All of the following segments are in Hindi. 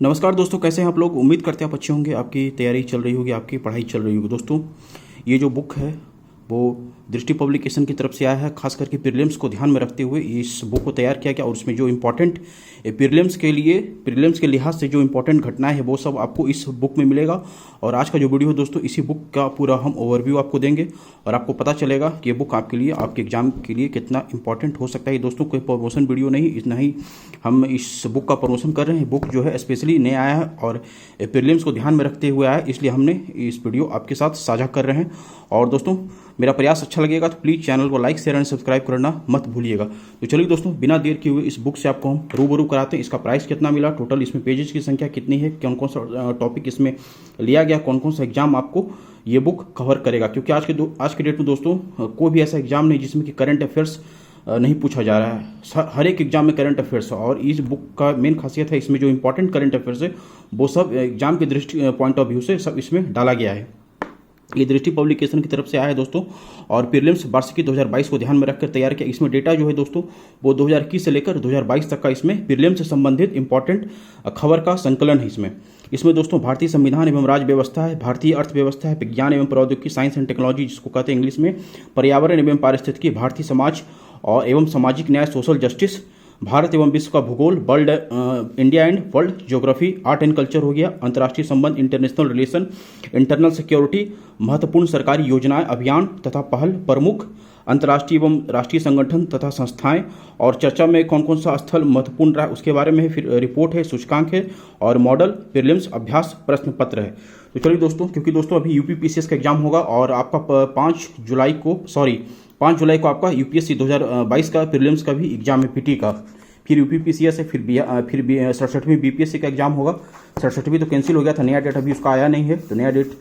नमस्कार दोस्तों, कैसे हैं आप लोग। उम्मीद करते हैं आप अच्छे होंगे, आपकी तैयारी चल रही होगी, आपकी पढ़ाई चल रही होगी। दोस्तों, ये जो बुक है वो दृष्टि पब्लिकेशन की तरफ से आया है। खास करके प्रीलिम्स को ध्यान में रखते हुए इस बुक को तैयार किया गया और उसमें जो इम्पोर्टेंट प्रीलिम्स के लिहाज से जो इम्पोर्टेंट घटनाएं हैं वो सब आपको इस बुक में मिलेगा। और आज का जो वीडियो है दोस्तों, इसी बुक का पूरा हम ओवरव्यू आपको देंगे और आपको पता चलेगा कि ये बुक आपके लिए, आपके एग्जाम के लिए कितना इंपॉर्टेंट हो सकता है। दोस्तों, कोई प्रमोशन वीडियो नहीं, इतना ही हम इस बुक का प्रमोशन कर रहे हैं। बुक जो है स्पेशली नया आया है और प्रीलिम्स को ध्यान में रखते हुए आया है, इसलिए हमने इस वीडियो आपके साथ साझा कर रहे हैं। और दोस्तों, मेरा प्रयास अच्छा लगेगा तो प्लीज़ चैनल को लाइक, शेयर एंड सब्सक्राइब करना मत भूलिएगा। तो चलिए दोस्तों, बिना देर किए हुए इस बुक से आपको हम रूबरू कराते हैं। इसका प्राइस कितना मिला, टोटल इसमें पेजेस की संख्या कितनी है, कौन कौन सा टॉपिक इसमें लिया गया, कौन कौन सा एग्जाम आपको ये बुक कवर करेगा। क्योंकि आज के डेट में दोस्तों कोई भी ऐसा एग्जाम नहीं जिसमें कि करंट अफेयर्स नहीं पूछा जा रहा है। हर एक एग्जाम में करंट अफेयर्स है और इस बुक का मेन खासियत है, इसमें जो इंपॉर्टेंट करंट अफेयर्स है वो सब एग्जाम के दृष्टि पॉइंट ऑफ व्यू से सब इसमें डाला गया है। ये दृष्टि पब्लिकेशन की तरफ से आया है दोस्तों और प्रीलिम्स वार्षिकी 2022 को ध्यान में रखकर तैयार किया। इसमें डेटा जो है दोस्तों वो 2021 से लेकर 2022 तक का इसमें प्रीलिम्स से संबंधित इंपॉर्टेंट खबर का संकलन है। इसमें दोस्तों भारतीय संविधान एवं राज्य व्यवस्था है, भारतीय अर्थव्यवस्था है, विज्ञान एवं प्रौद्योगिकी, साइंस एंड टेक्नोलॉजी जिसको कहते हैं इंग्लिश में, पर्यावरण एवं पारिस्थितिकी, भारतीय समाज और एवं सामाजिक न्याय, सोशल जस्टिस, भारत एवं विश्व का भूगोल, world India and world geography, art and culture हो गया, अंतर्राष्ट्रीय संबंध, इंटरनेशनल रिलेशन, इंटरनल सिक्योरिटी, महत्वपूर्ण सरकारी योजनाएं, अभियान तथा पहल, प्रमुख अंतर्राष्ट्रीय एवं राष्ट्रीय संगठन तथा संस्थाएं और चर्चा में कौन कौन सा स्थल महत्वपूर्ण रहा उसके बारे में है। फिर रिपोर्ट है, सूचकांक है और मॉडल, प्रीलिम्स, अभ्यास, प्रश्न पत्र है। तो चलिए दोस्तों, क्योंकि दोस्तों अभी यूपीपीसीएस का एग्जाम होगा और आपका 5 जुलाई को आपका यूपीएससी 2022 का प्रीलिम्स का भी एग्जाम है, पीटी का। फिर यूपीपीसीएस है, फिर 67वीं बीपीएससी का एग्जाम होगा। 67वीं तो कैंसिल हो गया था, नया डेट अभी उसका आया नहीं है, तो नया डेट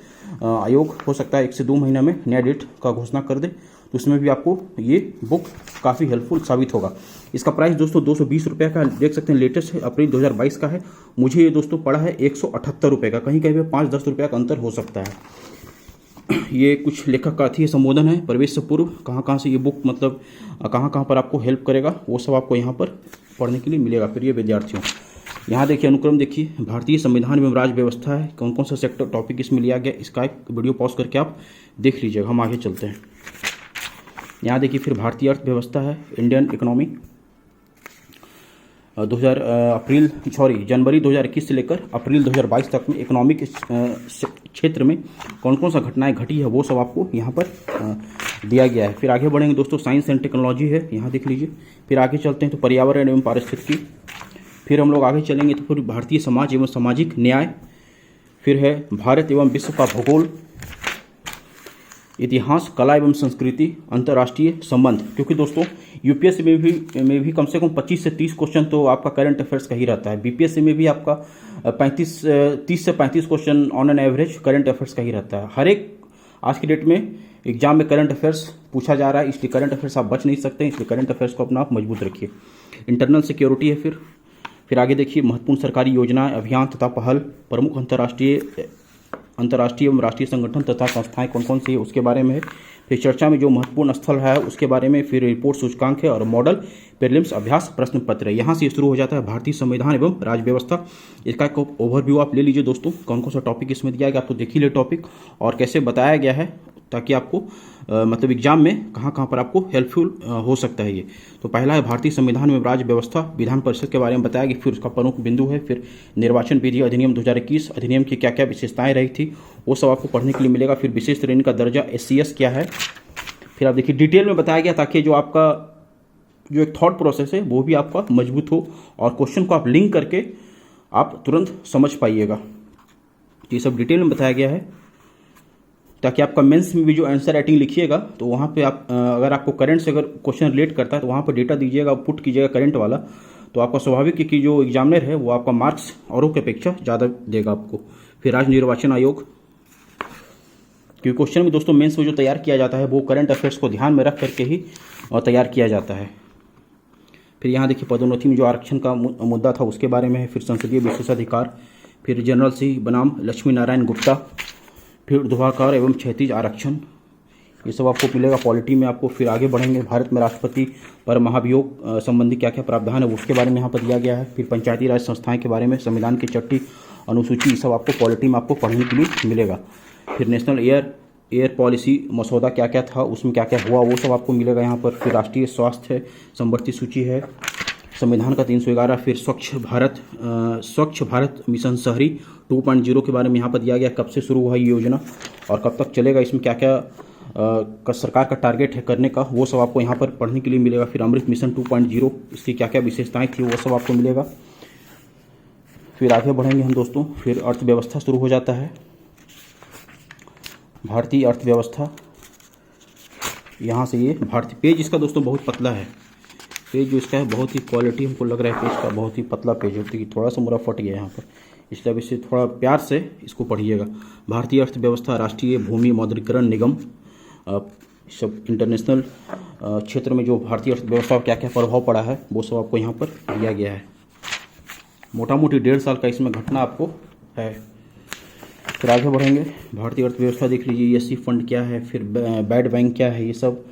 आयोग हो सकता है 1 से 2 महीना में नया डेट का घोषणा कर दे, तो उसमें भी आपको ये बुक काफ़ी हेल्पफुल साबित होगा। इसका प्राइस दोस्तों 220 रुपये का देख सकते हैं, लेटेस्ट है, अप्रैल 2022 का है। मुझे ये दोस्तों पड़ा है 178 रुपये का, कहीं कहीं पे 5-10 रुपये का अंतर हो सकता है। ये कुछ लेखक का थी संबोधन है प्रवेश से पूर्व, कहाँ कहाँ से ये बुक मतलब कहाँ पर आपको हेल्प करेगा वो सब आपको यहाँ पर पढ़ने के लिए मिलेगा। फिर ये विद्यार्थियों, यहाँ देखिए अनुक्रम देखिए, भारतीय संविधान एवं राज्य व्यवस्था है, कौन कौन सा सेक्टर टॉपिक इसमें लिया गया, इसका एक वीडियो पॉज करके आप देख लीजिएगा। हम आगे चलते हैं। यहाँ देखिए फिर भारतीय अर्थव्यवस्था है, इंडियन इकोनॉमी, जनवरी 2021 से लेकर अप्रैल 2022 तक में इकोनॉमिक क्षेत्र में कौन कौन सा घटनाएं घटी है वो सब आपको यहाँ पर दिया गया है। फिर आगे बढ़ेंगे दोस्तों, साइंस एंड टेक्नोलॉजी है, यहाँ देख लीजिए। फिर आगे चलते हैं तो पर्यावरण एवं पारिस्थितिकी। फिर हम लोग आगे चलेंगे तो फिर भारतीय समाज एवं सामाजिक न्याय। फिर है भारत एवं विश्व का भूगोल, इतिहास, कला एवं संस्कृति, अंतर्राष्ट्रीय संबंध। क्योंकि दोस्तों यूपीएससी में भी कम से कम 25 से 30 क्वेश्चन तो आपका करंट अफेयर्स का ही रहता है। बीपीएससी में भी आपका 30 से 35 question on an average current affairs का ही रहता है। हर एक आज की डेट में एग्जाम में करंट अफेयर्स पूछा जा रहा है, इसलिए करंट अफेयर्स आप बच नहीं सकते, इसलिए करंट अफेयर्स को अपना आप मजबूत रखिए। इंटरनल सिक्योरिटी है। फिर आगे देखिए महत्वपूर्ण सरकारी योजनाएं, अभियान तथा पहल, प्रमुख अंतर्राष्ट्रीय एवं राष्ट्रीय संगठन तथा संस्थाएं कौन कौन सी है उसके बारे में है। फिर चर्चा में जो महत्वपूर्ण स्थल है उसके बारे में, फिर रिपोर्ट, सूचकांक है और मॉडल, प्रीलिम्स, अभ्यास, प्रश्न पत्र है। यहाँ से शुरू हो जाता है भारतीय संविधान एवं राज्य व्यवस्था। इसका एक ओवरव्यू आप ले लीजिए दोस्तों, कौन कौन सा टॉपिक इसमें दिया गया, आप तो देख ही ले टॉपिक और कैसे बताया गया है, ताकि आपको मतलब एग्जाम में कहाँ कहाँ पर आपको हेल्पफुल हो सकता है ये। तो पहला है भारतीय संविधान एवं राज्य व्यवस्था, विधान परिषद के बारे में बताया गया। फिर उसका प्रमुख बिंदु है। फिर निर्वाचन विधि अधिनियम 2021, अधिनियम की क्या क्या विशेषताएं रही थी वो सब आपको पढ़ने के लिए मिलेगा। फिर विशेष श्रेणी का दर्जा SCS क्या है, फिर आप देखिए डिटेल में बताया गया, ताकि जो आपका जो एक थॉट प्रोसेस है वो भी आपका मजबूत हो और क्वेश्चन को आप लिंक करके आप तुरंत समझ पाइएगा। ये सब डिटेल में बताया गया है, ताकि आपका मेंस में भी जो आंसर राइटिंग लिखिएगा तो वहाँ पे आप अगर आपको करंट से अगर क्वेश्चन रिलेट करता है तो वहाँ पर डेटा दीजिएगा, पुट कीजिएगा करंट वाला, तो आपका स्वाभाविक है कि जो एग्जामिनर है वो आपका मार्क्स औरों की अपेक्षा ज़्यादा देगा आपको। फिर राज्य निर्वाचन आयोग, क्योंकि क्वेश्चन में दोस्तों मेंस में जो तैयार किया जाता है वो करंट अफेयर्स को ध्यान में रख करके ही तैयार किया जाता है। फिर यहाँ देखिए पदोन्नति में जो आरक्षण का मुद्दा था उसके बारे में है। फिर संसदीय विशेषाधिकार, फिर जनरल सी बनाम लक्ष्मी नारायण गुप्ता, फिर ऊर्ध्वाधर एवं क्षैतिज आरक्षण, ये सब आपको मिलेगा पॉलिटी में आपको। फिर आगे बढ़ेंगे, भारत में राष्ट्रपति पर महाभियोग संबंधी क्या क्या प्रावधान है उसके बारे में यहाँ पर दिया गया है। फिर पंचायती राज संस्थाएं के बारे में, संविधान की 6ठी अनुसूची, ये सब आपको पॉलिटी में आपको पढ़ने के लिए मिलेगा। फिर नेशनल एयर पॉलिसी मसौदा क्या क्या था, उसमें क्या क्या हुआ, वो सब आपको मिलेगा यहाँ पर। फिर राष्ट्रीय स्वास्थ्य संवर्ती सूची है, संविधान का 311। फिर स्वच्छ भारत मिशन शहरी 2.0 के बारे में यहाँ पर दिया गया, कब से शुरू हुआ ये योजना और कब तक चलेगा, इसमें क्या क्या सरकार का टारगेट है करने का, वो सब आपको यहाँ पर पढ़ने के लिए मिलेगा। फिर अमृत मिशन 2.0, इसकी क्या क्या विशेषताएं थी, वो सब आपको मिलेगा। फिर आगे बढ़ेंगे हम दोस्तों। फिर अर्थव्यवस्था शुरू हो जाता है, भारतीय अर्थव्यवस्था। यहाँ से ये भारतीय पेज इसका दोस्तों बहुत पतला है, पेज जो इसका है बहुत ही क्वालिटी हमको लग रहा है पेज का, बहुत ही पतला पेज है कि थोड़ा सा मुरा फट गया यहाँ पर, इसलिए अब इसे थोड़ा प्यार से इसको पढ़िएगा। भारतीय अर्थव्यवस्था, राष्ट्रीय भूमि मौद्रीकरण निगम, सब इंटरनेशनल क्षेत्र में जो भारतीय अर्थव्यवस्था का क्या क्या प्रभाव पड़ा है वो सब आपको यहाँ पर दिया गया है। मोटा मोटी 1.5 साल का इसमें घटना आपको है। फिर आगे बढ़ेंगे, भारतीय अर्थव्यवस्था देख लीजिए, ESG फंड क्या है, फिर बैड बैंक क्या है, ये सब,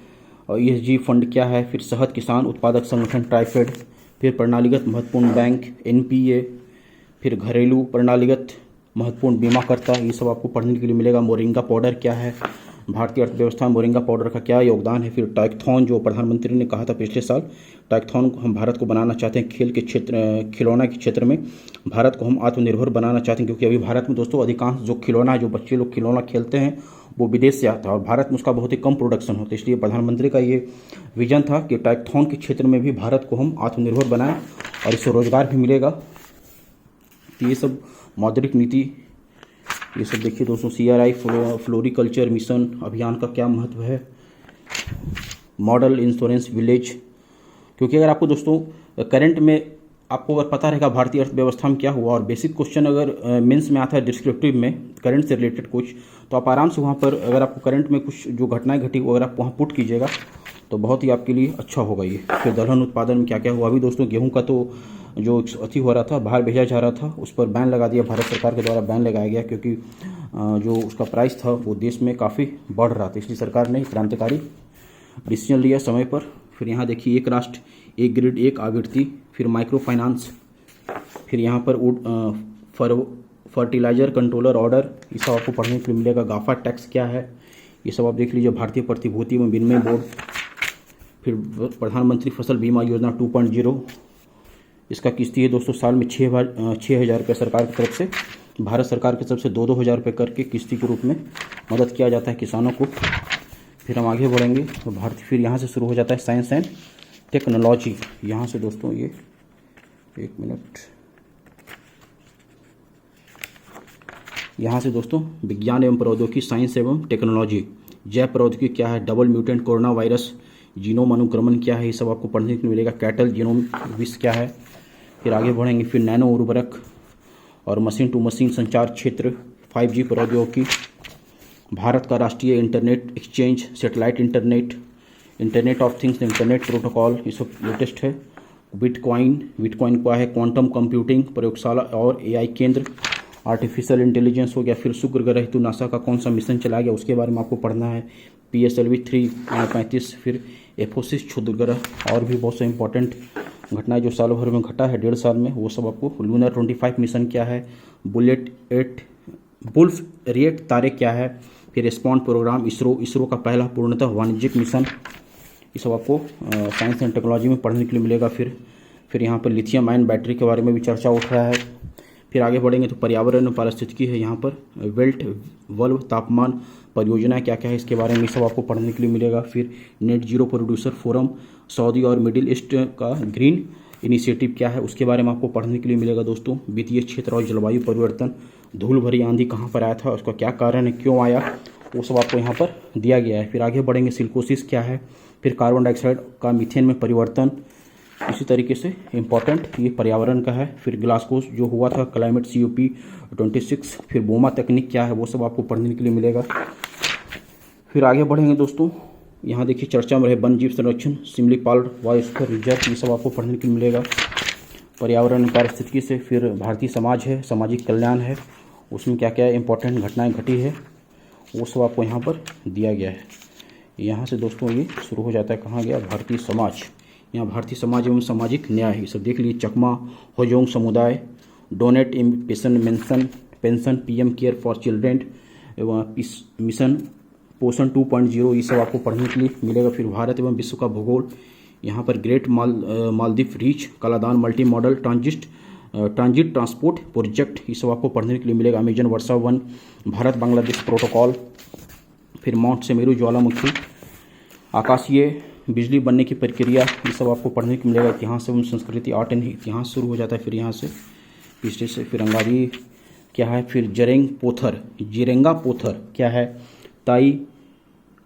और ESG फंड क्या है, फिर शहद किसान उत्पादक संगठन ट्राइफेड, फिर प्रणालीगत महत्वपूर्ण बैंक NPA, फिर घरेलू प्रणालीगत महत्वपूर्ण बीमाकर्ता, ये सब आपको पढ़ने के लिए मिलेगा। मोरिंगा पाउडर क्या है, भारतीय अर्थव्यवस्था में मोरिंगा पाउडर का क्या योगदान है। फिर टैक्थॉन, जो प्रधानमंत्री ने कहा था पिछले साल, टैक्थॉन को हम भारत को बनाना चाहते हैं, खेल के क्षेत्र, खिलौना के क्षेत्र में भारत को हम आत्मनिर्भर बनाना चाहते हैं, क्योंकि अभी भारत में दोस्तों अधिकांश जो खिलौना है, जो बच्चे लोग खिलौना खेलते हैं वो विदेश से आता है और भारत में उसका बहुत ही कम प्रोडक्शन होता है। इसलिए प्रधानमंत्री का ये विजन था कि टैक्थॉन के क्षेत्र में भी भारत को हम आत्मनिर्भर बनाएं और इससे रोजगार भी मिलेगा। तो ये सब मौद्रिक नीति, ये सब देखिए दोस्तों। CRI फ्लोरिकल्चर मिशन अभियान का क्या महत्व है, मॉडल इंश्योरेंस विलेज, क्योंकि अगर आपको दोस्तों करंट में आपको अगर पता रहेगा भारतीय अर्थव्यवस्था में क्या हुआ और बेसिक क्वेश्चन अगर मेंस में आता है डिस्क्रिप्टिव में करंट से रिलेटेड कुछ, तो आप आराम से वहाँ पर अगर आपको करंट में कुछ जो घटनाएं घटी वो अगर आप वहाँ पुट कीजिएगा तो बहुत ही आपके लिए अच्छा होगा ये। फिर दलहन उत्पादन में क्या क्या हुआ, अभी दोस्तों गेहूँ का तो जो अति हो रहा था, बाहर भेजा जा रहा था, उस पर बैन लगा दिया, भारत सरकार के द्वारा बैन लगाया गया, क्योंकि जो उसका प्राइस था वो देश में काफ़ी बढ़ रहा था, इसलिए सरकार ने क्रांतिकारी डिसीजन लिया समय पर। फिर यहाँ देखिए, एक राष्ट्र एक ग्रिड एक आवृत्ति, फिर माइक्रो फाइनेंस, फिर यहाँ पर फर्टिलाइजर कंट्रोलर ऑर्डर, ये सब आपको पढ़ने के लिए मिलेगा। गाफा टैक्स क्या है, ये सब आप देख लीजिए। भारतीय प्रतिभूति एवं विनिमय बोर्ड, फिर प्रधानमंत्री फसल बीमा योजना 2.0, इसका किस्ती है दोस्तों साल में 6,000 रुपये सरकार की तरफ से, भारत सरकार की तरफ से 2,000 रुपये करके किस्ती के रूप में मदद किया जाता है किसानों को। फिर हम आगे बढ़ेंगे तो फिर यहाँ से शुरू हो जाता है साइंस एंड टेक्नोलॉजी। यहाँ से दोस्तों ये एक मिनट, यहाँ से दोस्तों विज्ञान एवं प्रौद्योगिकी, साइंस एवं टेक्नोलॉजी, जैव प्रौद्योगिकी क्या है, double mutant corona virus, genome अनुक्रमण क्या है, ये सब आपको पढ़ने को मिलेगा। कैटल जीनोम विष क्या है। फिर आगे बढ़ेंगे, फिर नैनो उर्वरक और मशीन टू मशीन संचार क्षेत्र, 5G प्रौद्योगिकी, भारत का राष्ट्रीय internet exchange, satellite internet of things, internet protocol, ये सब लेटेस्ट है। बिटकॉइन क्या है, क्वांटम कंप्यूटिंग प्रयोगशाला और AI केंद्र, आर्टिफिशियल इंटेलिजेंस हो गया। फिर शुक्र ग्रह हेतु नासा का कौन सा मिशन चलाया गया उसके बारे में आपको पढ़ना है। PSLV 335, फिर एफोसिस क्षुद्र ग्रह, और भी बहुत से इंपॉर्टेंट घटनाएं जो साल भर में घटा है 1.5 साल में, वो सब आपको। लूनर 25 मिशन क्या है, बुल्फ रेट तारे क्या है, फिर रिस्पॉन्ड प्रोग्राम, इसरो का पहला पूर्णतः वाणिज्यिक मिशन, ये सब आपको साइंस एंड टेक्नोलॉजी में पढ़ने के लिए मिलेगा। फिर यहाँ पर लिथियम आयन बैटरी के बारे में भी चर्चा उठ रहा है। फिर आगे बढ़ेंगे तो पर्यावरण और पारिस्थितिकी है, यहाँ पर वेल्ट वल्व तापमान परियोजना क्या क्या है इसके बारे में सब आपको पढ़ने के लिए मिलेगा। फिर net zero producer forum, Saudi और मिडिल ईस्ट का ग्रीन इनिशिएटिव क्या है उसके बारे में आपको पढ़ने के लिए मिलेगा दोस्तों। वित्तीय क्षेत्र और जलवायु परिवर्तन, धूल भरी आंधी कहाँ पर आया था, उसका क्या कारण है, क्यों आया, वो सब आपको यहाँ पर दिया गया है। फिर आगे बढ़ेंगे, सिलिकोसिस क्या है, फिर कार्बन डाइऑक्साइड का मीथेन में परिवर्तन, इसी तरीके से इम्पॉर्टेंट ये पर्यावरण का है। फिर ग्लासगो जो हुआ था क्लाइमेट COP26, फिर बोमा तकनीक क्या है वो सब आपको पढ़ने के लिए मिलेगा। फिर आगे बढ़ेंगे दोस्तों, यहाँ देखिए चर्चा में रहे वन जीव संरक्षण, सिमलीपाल बायोस्फीयर रिजर्व, ये सब आपको पढ़ने के लिए मिलेगा पर्यावरण पारिस्थितिकी से। फिर भारतीय समाज है, सामाजिक कल्याण है, उसमें क्या क्या इंपॉर्टेंट घटनाएं घटी है वो सब आपको यहाँ पर दिया गया है। यहाँ से दोस्तों ये शुरू हो जाता है, कहाँ गया, भारतीय समाज। यहाँ भारतीय समाज एवं सामाजिक न्याय, ये सब देख लीजिए। चकमा होजोंग समुदाय, donate pension, PM care for children एवं मिशन पोषण 2.0, ये सब आपको पढ़ने के लिए मिलेगा। फिर भारत एवं विश्व का भूगोल, यहाँ पर great Maldives reach, Kaladan multi modal transit transport project, ये सब आपको पढ़ने के लिए मिलेगा। अमेजन वर्षा 1, भारत बांग्लादेश प्रोटोकॉल, फिर माउंट सेमेरू ज्वालामुखी, आकाशीय बिजली बनने की प्रक्रिया, ये सब आपको पढ़ने को मिलेगा। इतिहास एवं संस्कृति, आर्ट एंड इतिहास शुरू हो जाता है। फिर यहाँ से पिछले से फिर अंगारी क्या है, फिर जिरेंगा पोथर क्या है, ताई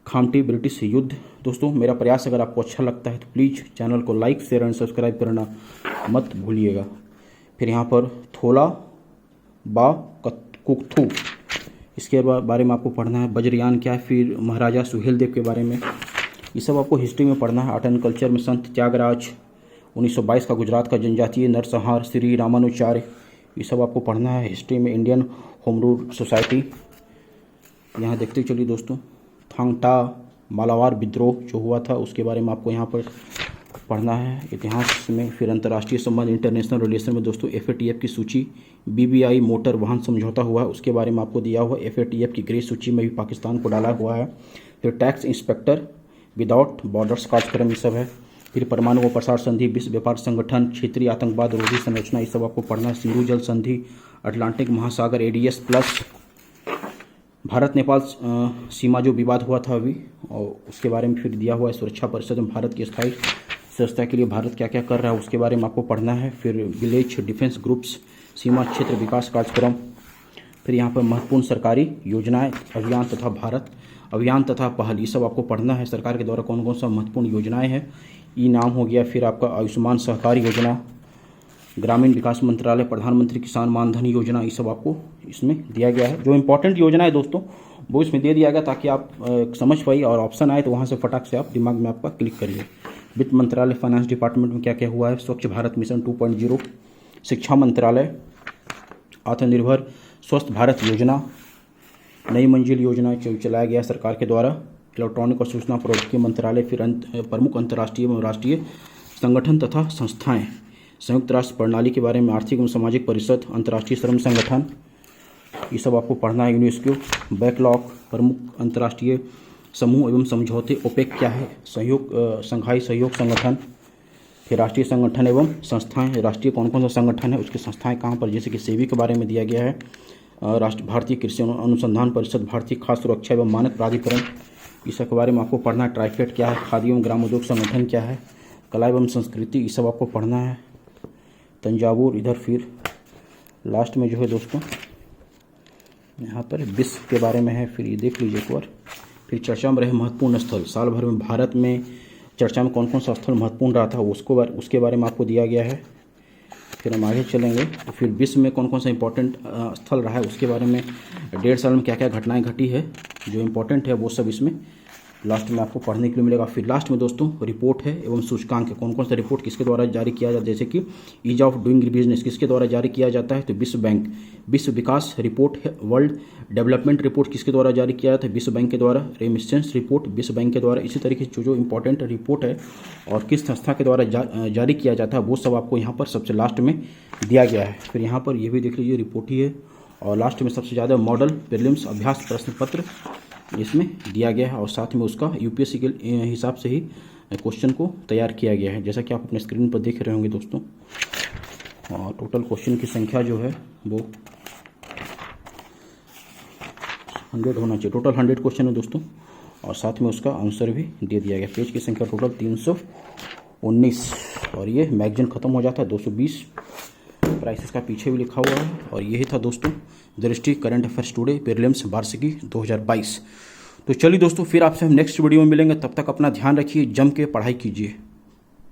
खामटी ब्रिटिश युद्ध। दोस्तों मेरा प्रयास अगर आपको अच्छा लगता है तो प्लीज़ चैनल को लाइक शेयर एंड सब्सक्राइब करना मत भूलिएगा। फिर यहाँ पर थोला बा कुकथू, इसके बारे में आपको पढ़ना है। वज्रयान क्या है, फिर महाराजा सुहेलदेव के बारे में, ये सब आपको हिस्ट्री में पढ़ना है। आर्ट एंड कल्चर में संत त्यागराज, 1922 का गुजरात का जनजातीय नरसंहार, श्री रामानुचार्य, ये सब आपको पढ़ना है हिस्ट्री में। इंडियन होम रूल सोसाइटी, यहाँ देखते चलिए दोस्तों। थांगटा मालावार विद्रोह जो हुआ था उसके बारे में आपको यहाँ पर पढ़ना है इतिहास में। फिर अंतर्राष्ट्रीय संबंध, इंटरनेशनल रिलेशन में दोस्तों FATF की सूची, BBI मोटर वाहन समझौता हुआ है उसके बारे में आपको दिया हुआ। FATF की ग्रे सूची में भी पाकिस्तान को डाला हुआ है। फिर टैक्स इंस्पेक्टर विदाउट बॉर्डर्स कार्यक्रम, ये सब है। फिर परमाणु व प्रसार संधि, विश्व व्यापार संगठन, क्षेत्रीय आतंकवाद रोधी संरचना, ये सब आपको पढ़ना है। सिंधु जल संधि, अटलांटिक महासागर, ADS प्लस, भारत नेपाल सीमा जो विवाद हुआ था अभी, और उसके बारे में फिर दिया हुआ है। सुरक्षा परिषद में भारत की स्थायी सदस्यता के लिए भारत क्या क्या कर रहा है उसके बारे में आपको पढ़ना है। फिर विलेज डिफेंस ग्रुप्स, सीमा क्षेत्र विकास कार्यक्रम, फिर यहाँ पर महत्वपूर्ण सरकारी योजनाएं, अभियान तथा भारत अभियान तथा पहल, ये सब आपको पढ़ना है। सरकार के द्वारा कौन कौन सा महत्वपूर्ण योजनाएं हैं, ई नाम हो गया। फिर आपका आयुष्मान सहकारी योजना, ग्रामीण विकास मंत्रालय, प्रधानमंत्री किसान मानधन योजना, ये सब आपको इसमें दिया गया है। जो इंपॉर्टेंट योजना है दोस्तों वो इसमें दे दिया गया ताकि आप समझ पाइए, और ऑप्शन आए तो वहाँ से फटाक से आप दिमाग में आपका क्लिक करिए। वित्त मंत्रालय, फाइनेंस डिपार्टमेंट में क्या क्या हुआ है, स्वच्छ भारत मिशन 2.0, शिक्षा मंत्रालय, आत्मनिर्भर स्वस्थ भारत योजना, नई मंजिल योजना चलाया गया सरकार के द्वारा। इलेक्ट्रॉनिक और सूचना प्रौद्योगिकी मंत्रालय, फिर प्रमुख अंतर्राष्ट्रीय एवं राष्ट्रीय संगठन तथा संस्थाएं, संयुक्त राष्ट्र प्रणाली के बारे में, आर्थिक एवं सामाजिक परिषद, अंतर्राष्ट्रीय श्रम संगठन, ये सब आपको पढ़ना है। यूनेस्को, बैकलॉग, प्रमुख अंतर्राष्ट्रीय समूह एवं समझौते, ओपेक क्या है, संघाई सहयोग संगठन, फिर राष्ट्रीय संगठन एवं संस्थाएं, राष्ट्रीय कौन कौन सा संगठन है उसकी संस्थाएं कहाँ पर, जैसे कि सेबी के बारे में दिया गया है। भारतीय कृषि अनुसंधान परिषद, भारतीय खाद्य सुरक्षा एवं मानक प्राधिकरण, इस सब के बारे में आपको पढ़ना है। ट्राइफेड क्या है, खादी एवं ग्रामोद्योग संगठन क्या है, कला एवं संस्कृति, ये सब आपको पढ़ना है। तंजावुर, इधर फिर लास्ट में जो है दोस्तों यहाँ पर विश्व के बारे में है, फिर ये देख लीजिए एक बार। फिर चर्चा में रहे महत्वपूर्ण स्थल, साल भर में भारत में चर्चा में कौन कौन सा स्थल महत्वपूर्ण रहा था उसके बारे में आपको दिया गया है। फिर हम आगे चलेंगे तो फिर विश्व में कौन कौन सा इंपॉर्टेंट स्थल रहा है उसके बारे में, 1.5 साल में क्या क्या घटनाएं घटी है जो इंपॉर्टेंट है वो सब इसमें लास्ट में आपको पढ़ने के लिए मिलेगा। फिर लास्ट में दोस्तों रिपोर्ट है एवं सूचकांक है, कौन कौन सा रिपोर्ट किसके द्वारा जारी किया जाता है, जैसे कि ईज ऑफ डूइंग बिजनेस किसके द्वारा जारी किया जाता है, तो विश्व बैंक। विश्व विकास रिपोर्ट है, वर्ल्ड डेवलपमेंट रिपोर्ट किसके द्वारा जारी किया जाता है, विश्व बैंक के द्वारा। रेमिस्टेंस रिपोर्ट विश्व बैंक के द्वारा। इसी तरीके से जो इंपॉर्टेंट रिपोर्ट है और किस संस्था के द्वारा जारी किया जाता है वो सब आपको यहाँ पर सबसे लास्ट में दिया गया है। फिर यहाँ पर ये भी देख लीजिए रिपोर्ट ही है, और लास्ट में सबसे ज़्यादा मॉडल प्रीलिम्स अभ्यास प्रश्न पत्र इसमें दिया गया है, और साथ में उसका UPSC के हिसाब से ही क्वेश्चन को तैयार किया गया है, जैसा कि आप अपने स्क्रीन पर देख रहे होंगे दोस्तों। और टोटल क्वेश्चन की संख्या जो है वो 100 होना चाहिए, टोटल 100 क्वेश्चन है दोस्तों, और साथ में उसका आंसर भी दे दिया गया। पेज की संख्या टोटल 319, और ये मैगजीन ख़त्म हो जाता है 220। प्राइसेस का पीछे भी लिखा हुआ है। और यही था दोस्तों दृष्टि करंट अफेयर्स टुडे प्रीलिम्स वार्षिकी 2022। तो चलिए दोस्तों फिर आपसे हम नेक्स्ट वीडियो में मिलेंगे, तब तक अपना ध्यान रखिए, जम के पढ़ाई कीजिए।